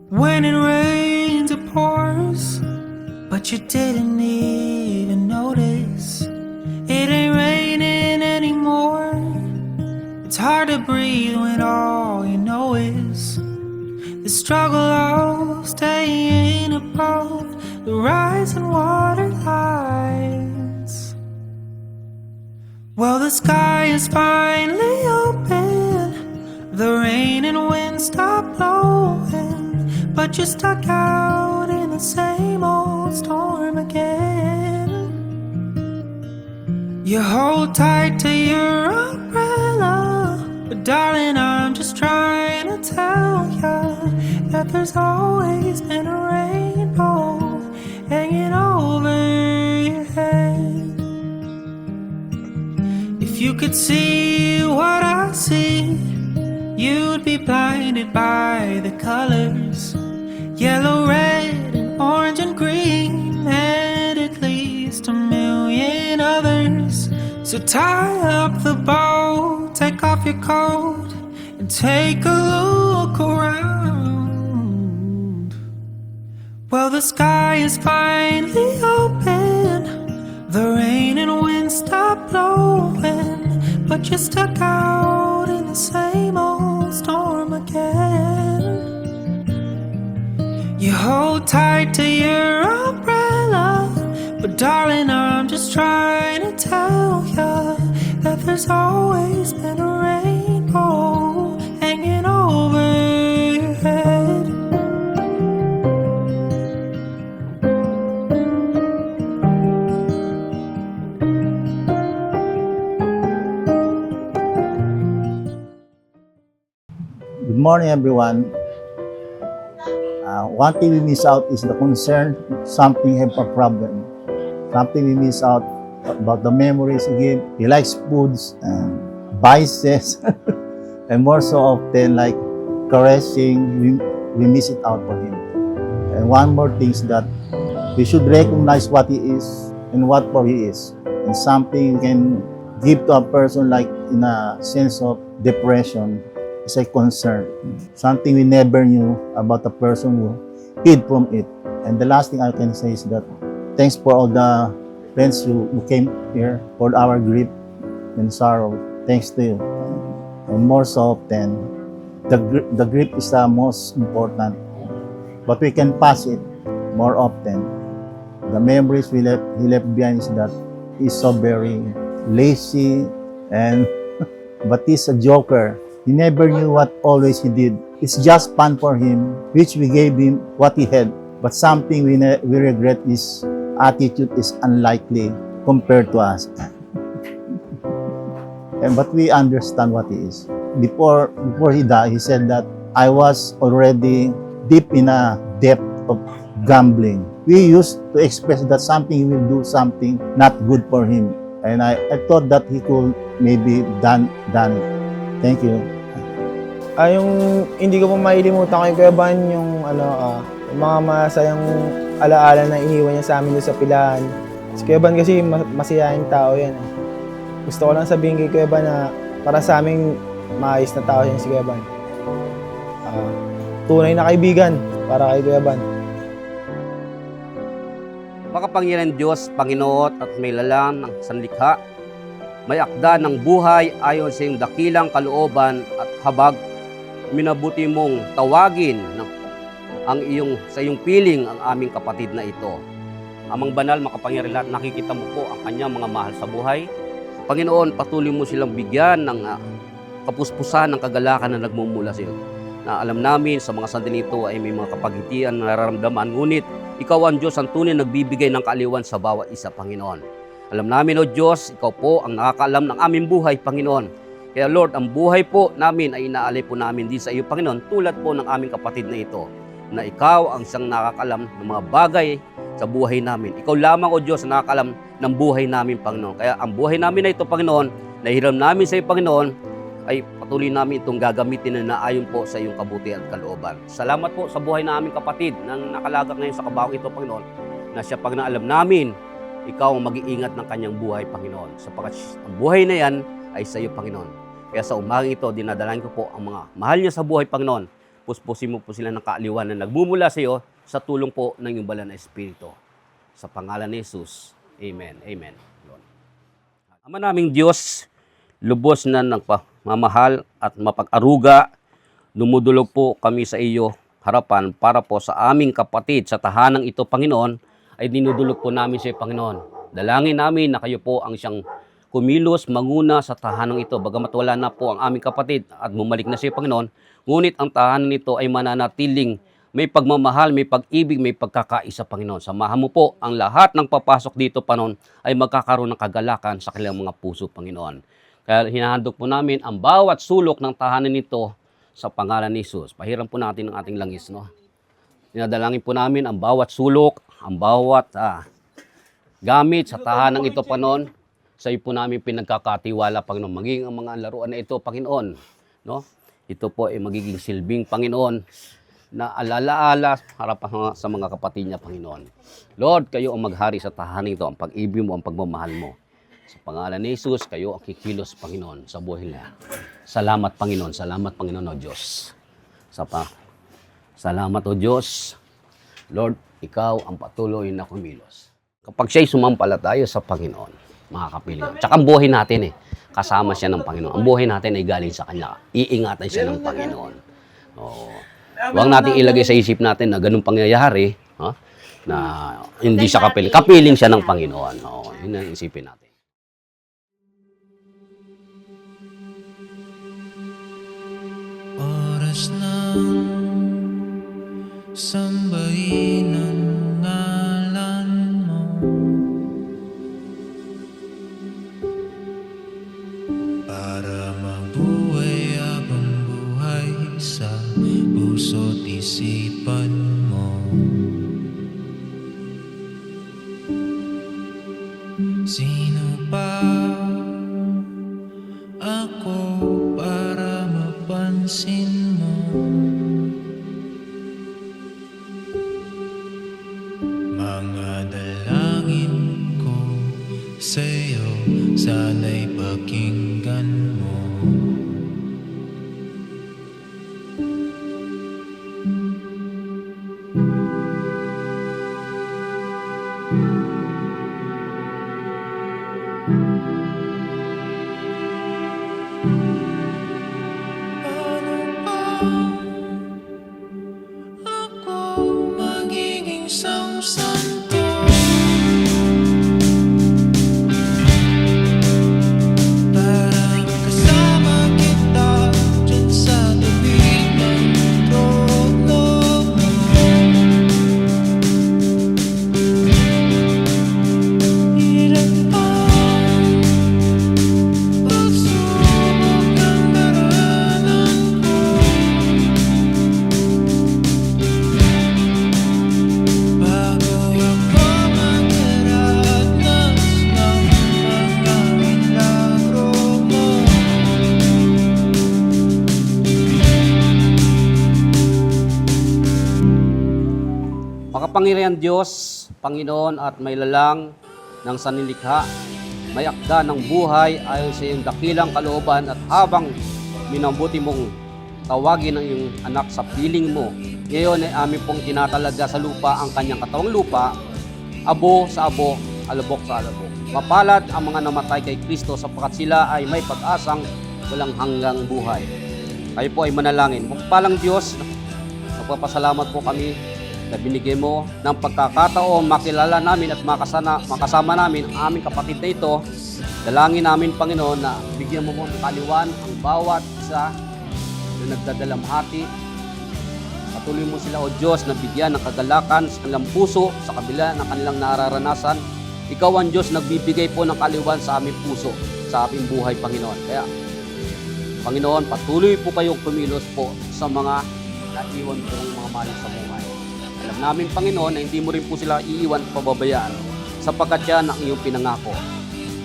When it rains, it pours, but you didn't even notice. It ain't raining anymore. It's hard to breathe when all you know is the struggle of staying above the rising water lines. Well, the sky is finally open, the rain and wind stop blowing, but you're stuck out in the same old storm again. You hold tight to your umbrella, but darling, I'm just trying to tell ya that there's always been a rainbow hanging over your head. If you could see what I see, you'd be blinded by the colors, yellow, red, and orange and green, and at least a million others. So tie up the bow, take off your coat, and take a look around. Well, the sky is finally open, the rain and wind stop blowing, but you're stuck out in the same old storm again. You hold tight to your umbrella, but darling, I'm just trying to tell ya that there's always been a rainbow hanging over your head. Good morning, everyone. One thing we miss out is the concern something have a problem. Something we miss out about the memories he gave. He likes foods and vices, and more so often like caressing. We miss it out for him. And one more thing is that we should recognize what he is and what for he is, and something you can give to a person like in a sense of depression. It's a concern, something we never knew about the person who hid from it. And the last thing I can say is that thanks for all the friends who came here for our grief and sorrow. Thanks to you. And more so often, the grief is the most important, but we can pass it more often. The memories he left behind is that he's so very lazy, and but he's a joker. He never knew what always he did. It's just fun for him, which we gave him what he had. But something we regret, his attitude is unlikely compared to us. But we understand what he is. Before he died, he said that I was already deep in a depth of gambling. We used to express that something he will do something not good for him. And I thought that he could maybe done it. Thank you. Yung hindi ko pa mailimutan kay Kuya Van, yung yung mga masayang alaala na iniwan niya sa amin doon sa pilahan. Si Kuya Van kasi masayahing tao yan. Gusto ko lang sabihin kay Kuya Van na para sa aming maayos na tao yan si Kuya Van. Tunay na kaibigan para kay Kuya Van. Makapangyarihan Diyos, Panginoon at may lalang ng sanlikha, may akda ng buhay ayon sa iyong dakilang kalooban at habag, minabuti mong tawagin sa iyong piling ang aming kapatid na ito. Amang banal, makapangyarihan lahat, nakikita mo po ang kanyang mga mahal sa buhay. Panginoon, patuloy mo silang bigyan ng kapuspusan ng kagalakan na nagmumula sa iyo. Na alam namin sa mga sandali ito ay may mga kapagitian na nararamdaman, ngunit ikaw ang Diyos ang tunay nagbibigay ng kaaliwan sa bawat isa, Panginoon. Alam namin, O Diyos, ikaw po ang nakakaalam ng aming buhay, Panginoon. Kaya Lord, ang buhay po namin ay inaalay po namin din sa iyo, Panginoon, tulad po ng aming kapatid na ito, na ikaw ang siyang nakakaalam ng mga bagay sa buhay namin. Ikaw lamang, O Diyos, ang nakakaalam ng buhay namin, Panginoon. Kaya ang buhay namin na ito, Panginoon, na hiram namin sa iyo, Panginoon, ay patuloy namin itong gagamitin na naayon po sa iyong kabutihan at kalooban. Salamat po sa buhay na aming kapatid na nakalagak ngayon sa kabawang ito, Panginoon, na siya pag naalam namin, ikaw ang mag-iingat ng kanyang buhay, Panginoon. Sapagkat ang buhay na yan ay sa iyo, Panginoon. Kaya sa umagang ito, dinadalain ko po ang mga mahal niya sa buhay, Panginoon. Puspusin mo po sila ng kaaliwan na nagmumula sa iyo sa tulong po ng iyong banal na Espiritu. Sa pangalan ni Jesus, Amen. Amen. Yun. Ama naming Diyos, lubos na nagpamamahal at mapag-aruga, lumudulog po kami sa iyo harapan para po sa aming kapatid sa tahanang ito, Panginoon, ay dinudulog po namin sa iyo, Panginoon. Dalangin namin na kayo po ang siyang kumilos, manguna sa tahanang ito. Bagamat wala na po ang aming kapatid at bumalik na sa iyo, Panginoon, ngunit ang tahanan nito ay mananatiling may pagmamahal, may pag-ibig, may pagkakaisa, Panginoon. Samahan mo po ang lahat ng papasok dito, Panginoon, ay magkakaroon ng kagalakan sa kanilang mga puso, Panginoon. Kaya hinahandog po namin ang bawat sulok ng tahanan nito sa pangalan ni Jesus. Pahiram po natin ang ating langis, no? Dinadalangin po namin ang bawat sulok, ang bawat gamit sa tahanang ito, Panginoon. Sa iyo po namin pinagkakatiwala, Panginoon. Maging ang mga laruan na ito, Panginoon, no? Ito po ay magiging silbing, Panginoon, na alaala harapan sa mga kapatid niya, Panginoon. Lord, kayo ang maghari sa tahanan ito, ang pag-ibig mo, ang pagmamahal mo. Sa pangalan ni Jesus, kayo ang kikilos, Panginoon, sa buhay niya. Salamat, Panginoon. Salamat, Panginoon, o Diyos. Salamat, o Diyos. Lord, ikaw ang patuloy na kumilos. Kapag siya'y sumampalataya sa Panginoon, mga kapiling, tsaka ang buhay natin kasama siya ng Panginoon. Ang buhay natin ay galing sa Kanya. Iingatan siya ng Panginoon. Huwag natin ilagay sa isip natin na ganun pangyayari, na hindi siya kapiling. Kapiling siya ng Panginoon. Yun ang isipin natin. Oras ng sambahin ang ngalan mo, para mabuhay habang buhay sa puso't isipan mo. Sino pa ako para mapansin mo? Mga dalangin ko sa'yo, sana'y pakinggan mo. Ako magiging isang santo, para kasama kita dyan sa tabi ng trono mo. Ilan pa pagsubok ang daranan ko, bago ako magdaranas ng mga milagro mo. Makapangyarihan Diyos, Panginoon at may lalang ng sanlilikha, may akda ng buhay ayon sa iyong dakilang kalooban at habang minambuti mong tawagin ang iyong anak sa piling mo, ngayon ay amin pong tinatalaga sa lupa ang kanyang katawang lupa, abo sa abo, alabok sa alabok. Mapalad ang mga namatay kay Kristo sapagkat sila ay may pag-asang walang hanggang buhay. Kayo po ay manalangin. Magpalang Diyos, nagpapasalamat po kami na binigay mo ng pagkakataon makilala namin at makasama namin ang aming kapatid na ito. Dalangin namin, Panginoon, na bigyan mo ng kaliwan ang bawat isa na nagdadalamhati. Patuloy mo sila, O Diyos, na bigyan ng kagalakan sa kanilang puso sa kabila ng kanilang nararanasan. Ikaw ang Diyos nagbibigay po ng kaliwan sa aming puso, sa aming buhay, Panginoon. Kaya, Panginoon, patuloy po kayong kumilos po sa mga naiwan po ng mga mahal sa buhay. Alam namin, Panginoon, na hindi mo rin po sila iiwan at pababayaan sapagkat yan ang iyong pinangako.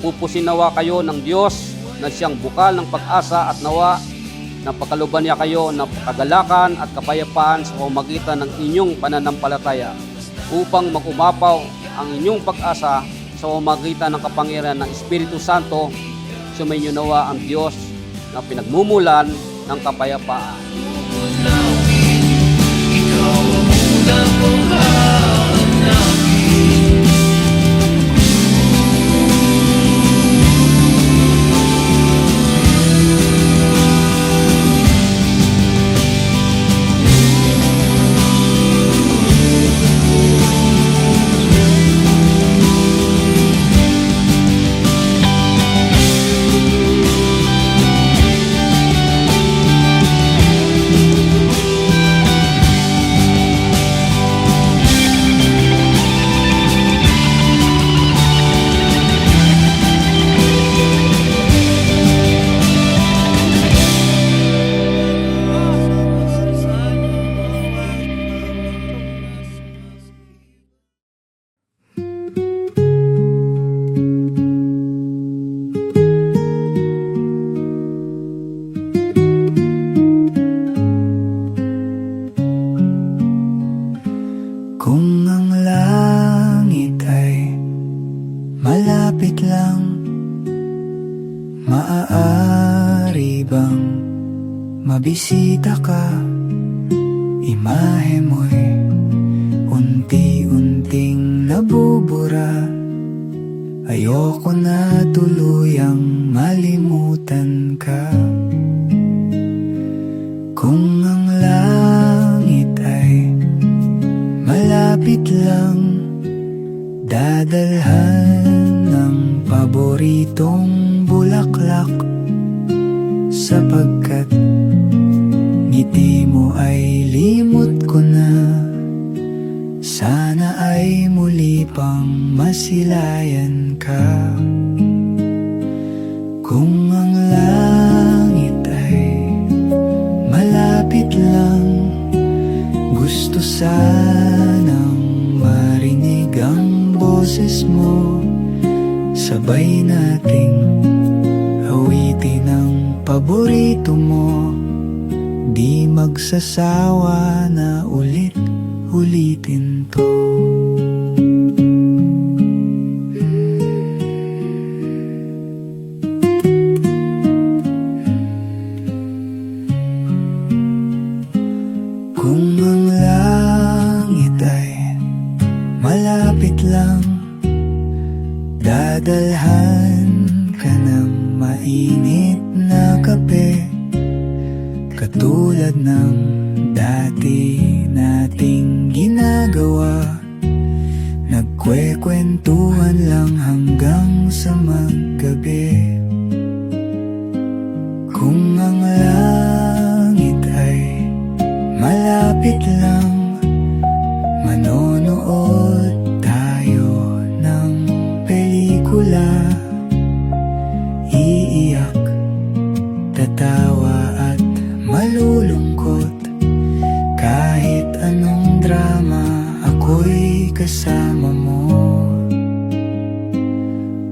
Pupusin nawa kayo ng Diyos na siyang bukal ng pag-asa at nawa na pagkaluban niya kayo ng kagalakan at kapayapaan sa pamamagitan ng inyong pananampalataya upang magumapaw ang inyong pag-asa sa pamamagitan ng kapangyarihan ng Espiritu Santo. Sumainyo nawa ang Diyos na pinagmumulan ng kapayapaan. Kung ang langit ay malapit lang, maaari bang mabisita ka? Imahe mo'y unti-unting nabubura. Ayoko na tuluyang malimutan ka. Kung ang langit ay malapit lang, dadalhan ng paboritong bulaklak, sapagkat ngiti mo ay limot ko na. Sana ay muli pang masilayan ka. Kung ang langit ay malapit lang, gusto sanang marinig ang boses mo. Sabay nating awitin ang paborito mo. Di magsasawa na ulit-ulitin to. Kung ang langit ay malapit lang, dadalhan ka ng mainit na kape, katulad ng dati nating ginagawa. Nagkwekwentuhan lang hanggang sa maggabi. Kung ang langit ay malapit lang, manonood tayo ng pelikula. Iiyak, tatawa at malulungkot. Kahit anong drama, ako'y kasama mo.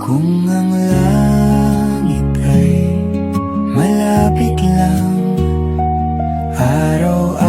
Kung ang langit ay malapit lang, araw-araw